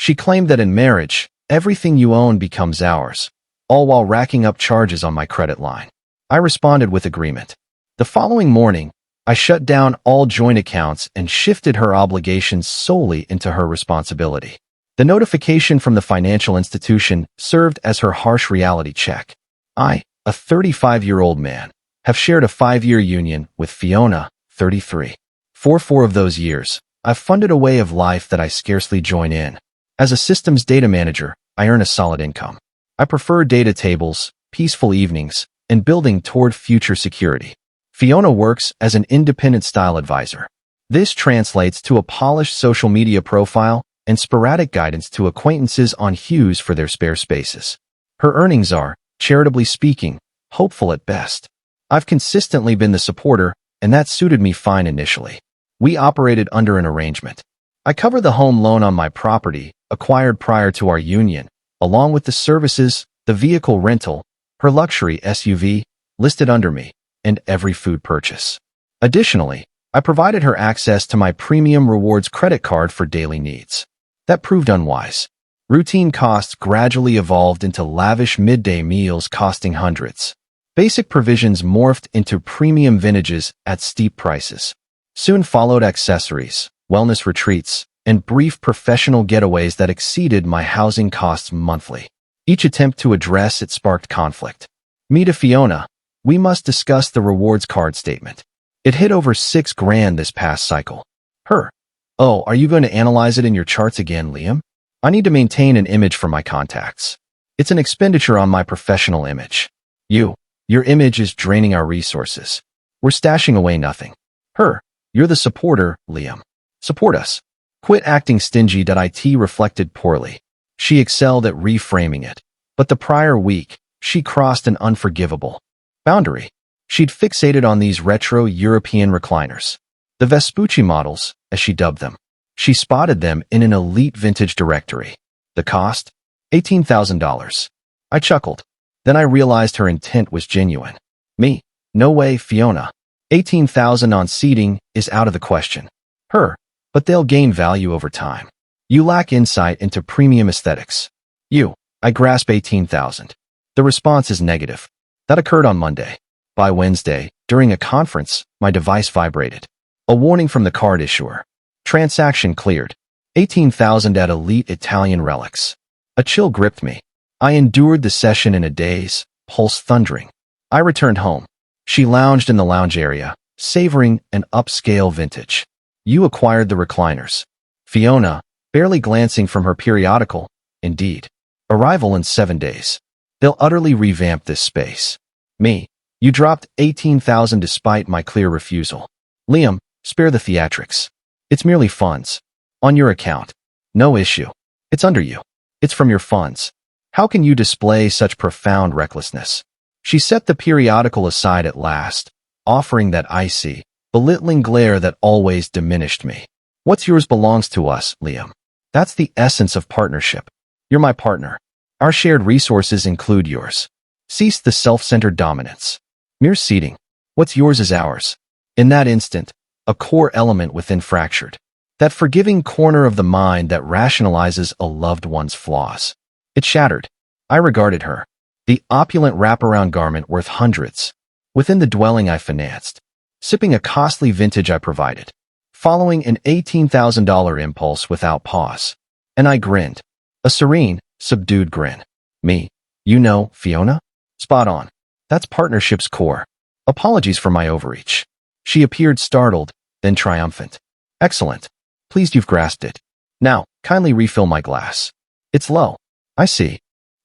She claimed that in marriage, everything you own becomes ours, all while racking up charges on my credit line. I responded with agreement. The following morning, I shut down all joint accounts and shifted her obligations solely into her responsibility. The notification from the financial institution served as her harsh reality check. I, a 35-year-old man, have shared a 5-year union with Fiona, 33. For 4 of those years, I've funded a way of life that I scarcely join in. As a systems data manager, I earn a solid income. I prefer data tables, peaceful evenings, and building toward future security. Fiona works as an independent style advisor. This translates to a polished social media profile and sporadic guidance to acquaintances on hues for their spare spaces. Her earnings are, charitably speaking, hopeful at best. I've consistently been the supporter, and that suited me fine initially. We operated under an arrangement. I cover the home loan on my property, acquired prior to our union, along with the services, the vehicle rental, her luxury SUV, listed under me, and every food purchase. Additionally, I provided her access to my premium rewards credit card for daily needs. That proved unwise. Routine costs gradually evolved into lavish midday meals costing hundreds. Basic provisions morphed into premium vintages at steep prices. Soon followed accessories, wellness retreats, and brief professional getaways that exceeded my housing costs monthly. Each attempt to address it sparked conflict. Me to Fiona, we must discuss the rewards card statement. It hit over $6,000 this past cycle. Her, oh, are you going to analyze it in your charts again, Liam? I need to maintain an image for my contacts. It's an expenditure on my professional image. Your image is draining our resources. We're stashing away nothing. Her, you're the supporter, Liam. Support us. Quit acting stingy. It reflected poorly. She excelled at reframing it. But the prior week, she crossed an unforgivable boundary. She'd fixated on these retro European recliners. The Vespucci models, as she dubbed them. She spotted them in an elite vintage directory. The cost? $18,000. I chuckled. Then I realized her intent was genuine. Me? No way, Fiona. $18,000 on seating is out of the question. Her, but they'll gain value over time. You lack insight into premium aesthetics. I grasp $18,000. The response is negative. That occurred on Monday. By Wednesday, during a conference, my device vibrated. A warning from the card issuer. Transaction cleared. $18,000 at elite Italian relics. A chill gripped me. I endured the session in a daze, pulse thundering. I returned home. She lounged in the lounge area, savoring an upscale vintage. You acquired the recliners. Fiona, barely glancing from her periodical, indeed. Arrival in 7 days. They'll utterly revamp this space. Me, you dropped $18,000 despite my clear refusal. Liam, spare the theatrics. It's merely funds. On your account. No issue. It's under you. It's from your funds. How can you display such profound recklessness? She set the periodical aside at last, offering that icy, belittling glare that always diminished me. What's yours belongs to us, Liam. That's the essence of partnership. You're my partner. Our shared resources include yours. Cease the self-centered dominance. Mere ceding. What's yours is ours. In that instant, a core element within fractured. That forgiving corner of the mind that rationalizes a loved one's flaws. It shattered. I regarded her. The opulent wraparound garment worth hundreds. Within the dwelling I financed. Sipping a costly vintage I provided. Following an $18,000 impulse without pause. And I grinned. A serene, subdued grin. Me. You know, Fiona? Spot on. That's partnership's core. Apologies for my overreach. She appeared startled, then triumphant. Excellent. Pleased you've grasped it. Now, kindly refill my glass. It's low. I see.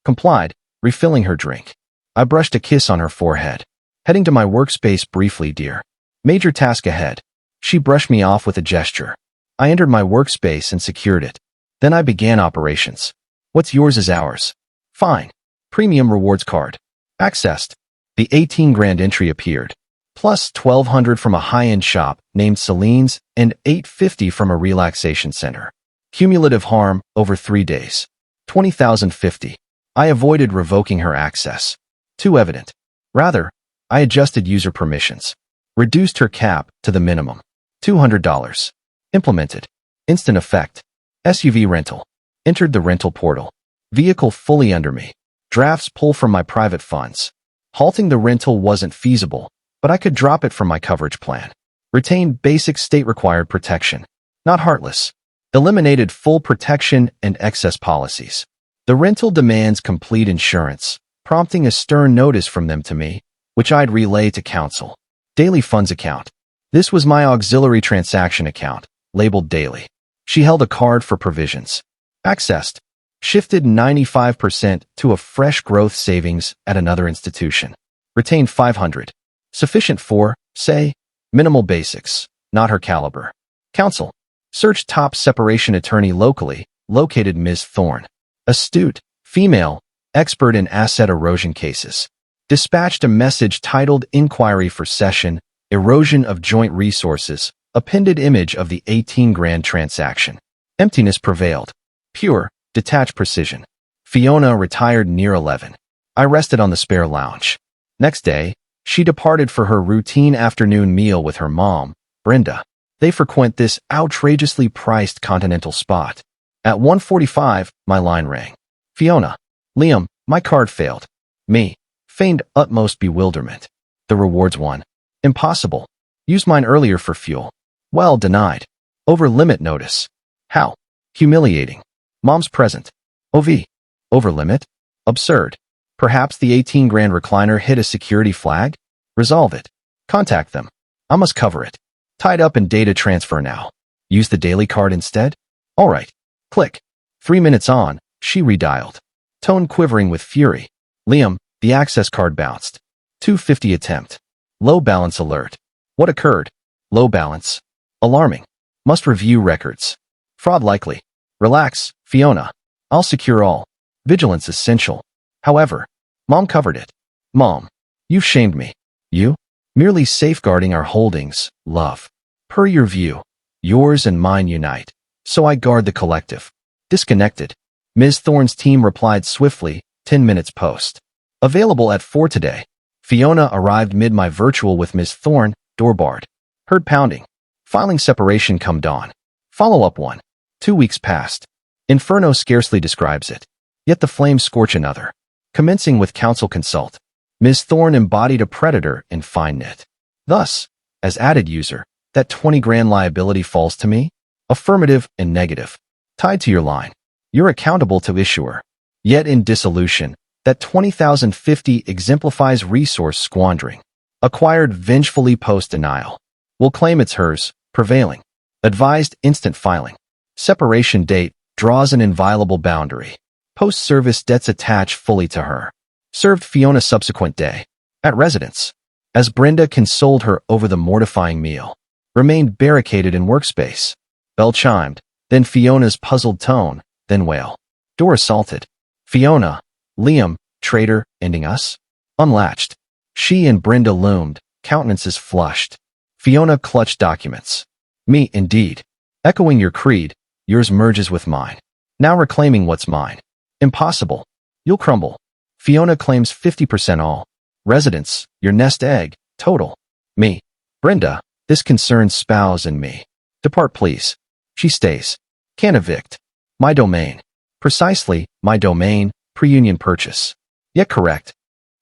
Complied, refilling her drink. I brushed a kiss on her forehead. Heading to my workspace briefly, dear. Major task ahead. She brushed me off with a gesture. I entered my workspace and secured it. Then I began operations. What's yours is ours. Fine. Premium rewards card. Accessed. The $18,000 entry appeared. Plus $1,200 from a high-end shop named Celine's and $850 from a relaxation center. Cumulative harm over 3 days. $20,050. I avoided revoking her access. Too evident. Rather, I adjusted user permissions. Reduced her cap to the minimum. $200. Implemented. Instant effect. SUV rental. Entered the rental portal. Vehicle fully under me. Drafts pull from my private funds. Halting the rental wasn't feasible, but I could drop it from my coverage plan. Retained basic state-required protection. Not heartless. Eliminated full protection and excess policies. The rental demands complete insurance, prompting a stern notice from them to me, which I'd relay to counsel. Daily funds account. This was my auxiliary transaction account, labeled daily. She held a card for provisions. Accessed. Shifted 95% to a fresh growth savings at another institution. Retained 500. Sufficient for, say, minimal basics, not her caliber. Counsel. Search top separation attorney locally, located Ms. Thorne. Astute, female, expert in asset erosion cases. Dispatched a message titled Inquiry for Session, Erosion of Joint Resources, appended image of the 18 grand transaction. Emptiness prevailed. Pure, detached precision. Fiona retired near 11. I rested on the spare lounge. Next day, she departed for her routine afternoon meal with her mom, Brenda. They frequent this outrageously priced continental spot. At 1:45, my line rang. Fiona. Liam, my card failed. Me. Feigned utmost bewilderment. The rewards won. Impossible. Used mine earlier for fuel. Well, denied. Over limit notice. How? Humiliating. Mom's present. OV. Over limit? Absurd. Perhaps the 18 grand recliner hit a security flag? Resolve it. Contact them. I must cover it. Tied up in data transfer now. Use the daily card instead? All right. Click. 3 minutes on, she redialed. Tone quivering with fury. Liam, the access card bounced. 250 attempt. Low balance alert. What occurred? Low balance. Alarming. Must review records. Fraud likely. Relax, Fiona. I'll secure all. Vigilance essential. However, Mom covered it. Mom, you've shamed me. You? Merely safeguarding our holdings, love. Per your view, yours and mine unite. So I guard the collective. Disconnected. Ms. Thorne's team replied swiftly, 10 minutes post. Available at 4 today. Fiona arrived mid my virtual with Ms. Thorne, door barred. Heard pounding. Filing separation come dawn. Follow-up 1. 2 weeks passed. Inferno scarcely describes it. Yet the flames scorch another. Commencing with counsel consult. Ms. Thorne embodied a predator in fine knit. Thus, as added user, that 20 grand liability falls to me? Affirmative and negative. Tied to your line. You're accountable to issuer. Yet in dissolution, that 20,050 exemplifies resource squandering. Acquired vengefully post-denial. Will claim it's hers, prevailing. Advised instant filing. Separation date draws an inviolable boundary. Post-service debts attach fully to her. Served Fiona subsequent day. At residence. As Brenda consoled her over the mortifying meal. Remained barricaded in workspace. Bell chimed. Then Fiona's puzzled tone. Then wail. Door assaulted. Fiona. Liam. Traitor. Ending us? Unlatched. She and Brenda loomed. Countenances flushed. Fiona clutched documents. Me, indeed. Echoing your creed, yours merges with mine. Now reclaiming what's mine. Impossible. You'll crumble. Fiona claims 50% all. Residence, your nest egg, total. Me. Brenda, this concerns spouse and me. Depart please. She stays. Can't evict. My domain. Precisely, my domain, pre-union purchase. Yet correct.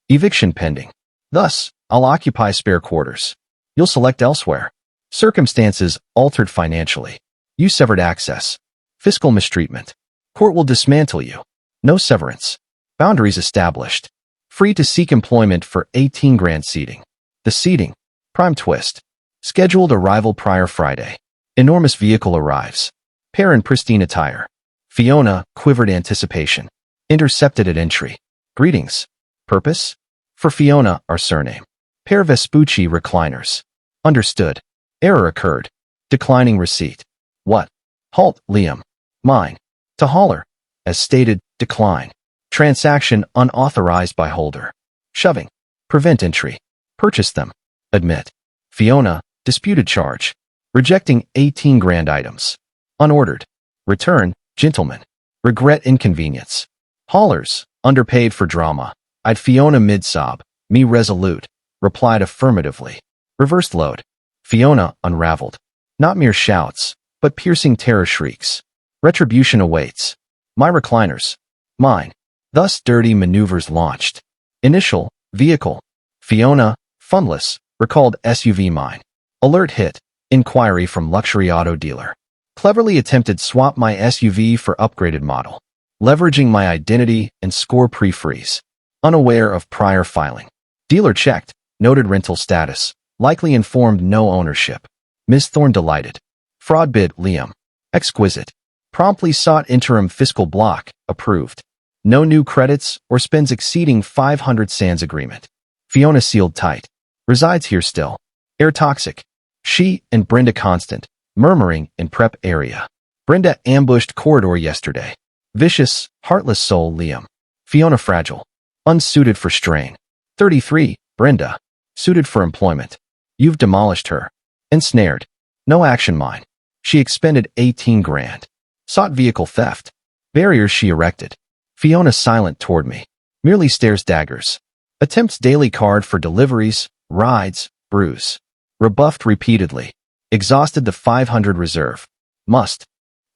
Eviction pending. Thus, I'll occupy spare quarters. You'll select elsewhere. Circumstances altered financially. You severed access. Fiscal mistreatment. Court will dismantle you. No severance. Boundaries established. Free to seek employment for 18 grand seating. The seating. Prime twist. Scheduled arrival prior Friday. Enormous vehicle arrives. Pair in pristine attire. Fiona quivered anticipation. Intercepted at entry. Greetings. Purpose? For Fiona, our surname. Pair Vespucci recliners. Understood. Error occurred. Declining receipt. What? Halt, Liam. Mine. To hauler. As stated, decline. Transaction unauthorized by holder. Shoving. Prevent entry. Purchase them. Admit. Fiona, disputed charge. Rejecting 18 grand items. Unordered. Return, gentlemen. Regret inconvenience. Haulers, underpaid for drama. I'd Fiona mid-sob. Me resolute. Replied affirmatively. Reversed load. Fiona unraveled. Not mere shouts, but piercing terror shrieks. Retribution awaits. My recliners. Mine. Thus dirty maneuvers launched. Initial. Vehicle. Fiona. Fundless. Recalled SUV mine. Alert hit. Inquiry from luxury auto dealer. Cleverly attempted swap my SUV for upgraded model. Leveraging my identity and score pre-freeze. Unaware of prior filing. Dealer checked. Noted rental status. Likely informed no ownership. Ms. Thorne delighted. Fraud bid Liam. Exquisite. Promptly sought interim fiscal block. Approved. No new credits or spends exceeding 500 sands agreement. Fiona sealed tight. Resides here still. Air toxic. She and Brenda constant. Murmuring in prep area. Brenda ambushed corridor yesterday. Vicious, heartless soul Liam. Fiona fragile. Unsuited for strain. 33. Brenda. Suited for employment. You've demolished her. Ensnared. No action mine. She expended 18 grand. Sought vehicle theft. Barriers she erected. Fiona silent toward me. Merely stares daggers. Attempts daily card for deliveries, rides, bruise. Rebuffed repeatedly. Exhausted the 500 reserve. Must.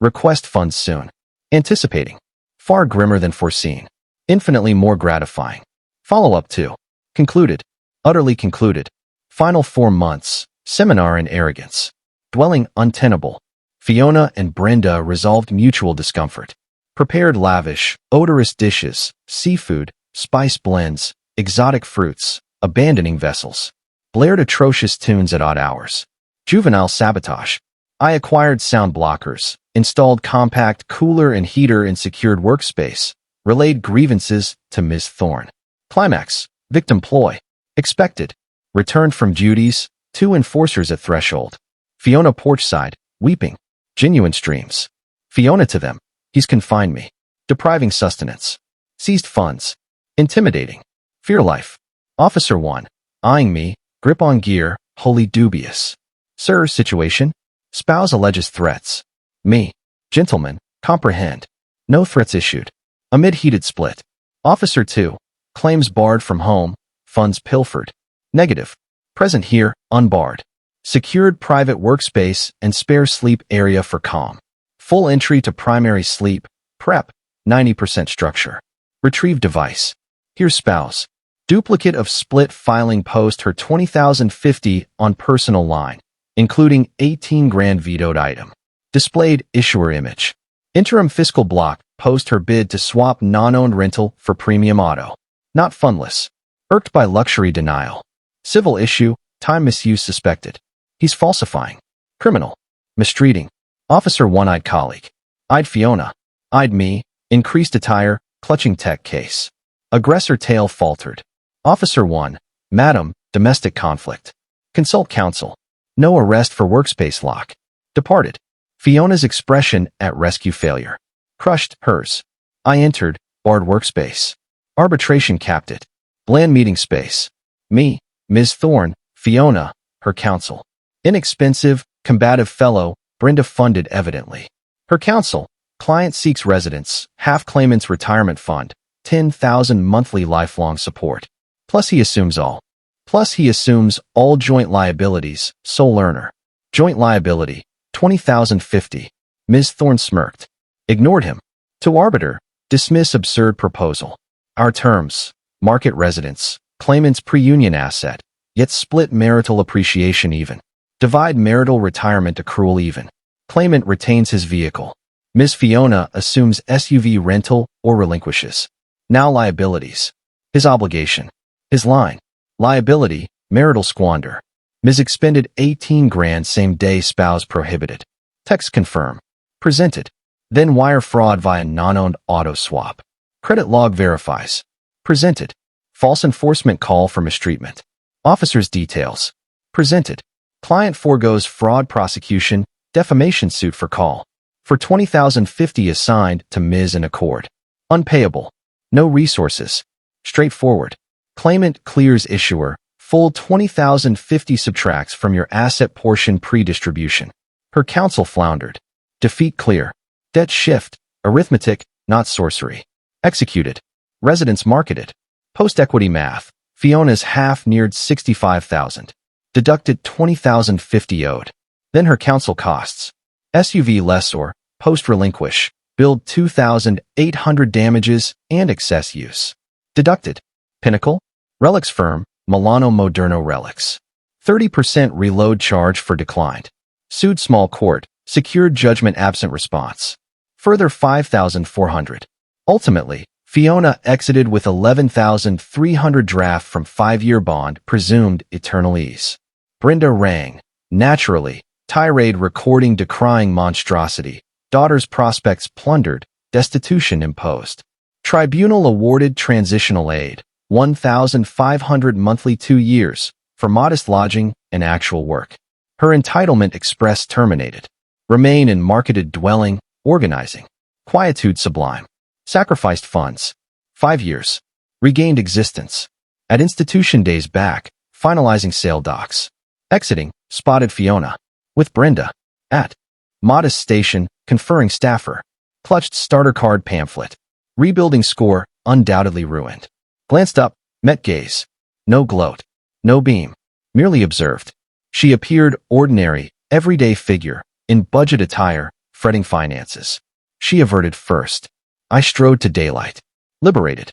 Request funds soon. Anticipating. Far grimmer than foreseen. Infinitely more gratifying. Follow-up to. Concluded. Utterly concluded. Final 4 months. Seminar in arrogance. Dwelling untenable. Fiona and Brenda resolved mutual discomfort. Prepared lavish, odorous dishes, seafood, spice blends, exotic fruits, abandoning vessels. Blared atrocious tunes at odd hours. Juvenile sabotage. I acquired sound blockers, installed compact cooler and heater in secured workspace, relayed grievances to Ms. Thorne. Climax. Victim ploy. Expected. Returned from duties, 2 enforcers at threshold. Fiona porchside, weeping. Genuine streams. Fiona to them. He's confined me. Depriving sustenance. Seized funds. Intimidating. Fear life. Officer 1. Eyeing me. Grip on gear. Wholly dubious. Sir, situation. Spouse alleges threats. Me. Gentlemen, comprehend. No threats issued. Amid heated split. Officer 2. Claims barred from home. Funds pilfered. Negative. Present here, unbarred. Secured private workspace and spare sleep area for calm. Full entry to primary sleep. Prep. 90% structure. Retrieve device. Here's spouse. Duplicate of split filing post her 20,050 on personal line, including 18 grand vetoed item. Displayed issuer image. Interim fiscal block. Post her bid to swap non-owned rental for premium auto. Not fundless. Irked by luxury denial. Civil issue. Time misuse suspected. He's falsifying. Criminal. Mistreating. Officer 1-eyed colleague. Eyed Fiona. Eyed me. Increased attire. Clutching tech case. Aggressor tail faltered. Officer 1. Madam. Domestic conflict. Consult counsel. No arrest for workspace lock. Departed. Fiona's expression at rescue failure. Crushed. Hers. I entered. Barred workspace. Arbitration capped it. Bland meeting space. Me. Ms. Thorne. Fiona. Her counsel. Inexpensive, combative fellow. Brenda funded evidently. Her counsel. Client seeks residence. Half claimant's retirement fund. 10,000 monthly lifelong support. Plus he assumes all. Joint liabilities. Sole earner. Joint liability. 20,050. Ms. Thorne smirked. Ignored him. To arbiter. Dismiss absurd proposal. Our terms. Market residence. Claimant's pre-union asset. Yet split marital appreciation even. Divide marital retirement accrual even. Claimant retains his vehicle. Ms. Fiona assumes SUV rental or relinquishes. Now liabilities. His obligation. His line. Liability. Marital squander. Ms. expended 18 grand same day spouse prohibited. Text confirm. Presented. Then wire fraud via non-owned auto swap. Credit log verifies. Presented. False enforcement call for mistreatment. Officer's details. Presented. Client forgoes fraud prosecution, defamation suit for call. For 20,050 assigned to Ms. in accord. Unpayable. No resources. Straightforward. Claimant clears issuer. Full 20,050 subtracts from your asset portion pre-distribution. Her counsel floundered. Defeat clear. Debt shift. Arithmetic, not sorcery. Executed. Residence marketed. Post-equity math. Fiona's half neared 65,000. Deducted 20,050 owed. Then her counsel costs. SUV lessor. Post-relinquish. Billed 2,800 damages and excess use. Deducted. Pinnacle. Relics firm, Milano Moderno Relics. 30% reload charge for declined. Sued small court, secured judgment absent response. Further 5,400. Ultimately, Fiona exited with 11,300 draft from 5-year bond, presumed eternal ease. Brenda rang. Naturally, tirade recording decrying monstrosity. Daughter's prospects plundered, destitution imposed. Tribunal awarded transitional aid, 1,500 monthly 2 years, for modest lodging and actual work. Her entitlement express terminated. Remain in marketed dwelling, organizing. Quietude sublime. Sacrificed funds. 5 years. Regained existence. At institution days back, finalizing sale docs. Exiting, spotted Fiona. With Brenda. At modest station, conferring staffer. Clutched starter card pamphlet. Rebuilding score, undoubtedly ruined. Glanced up, met gaze. No gloat. No beam. Merely observed. She appeared ordinary, everyday figure, in budget attire, fretting finances. She averted first. I strode to daylight. Liberated.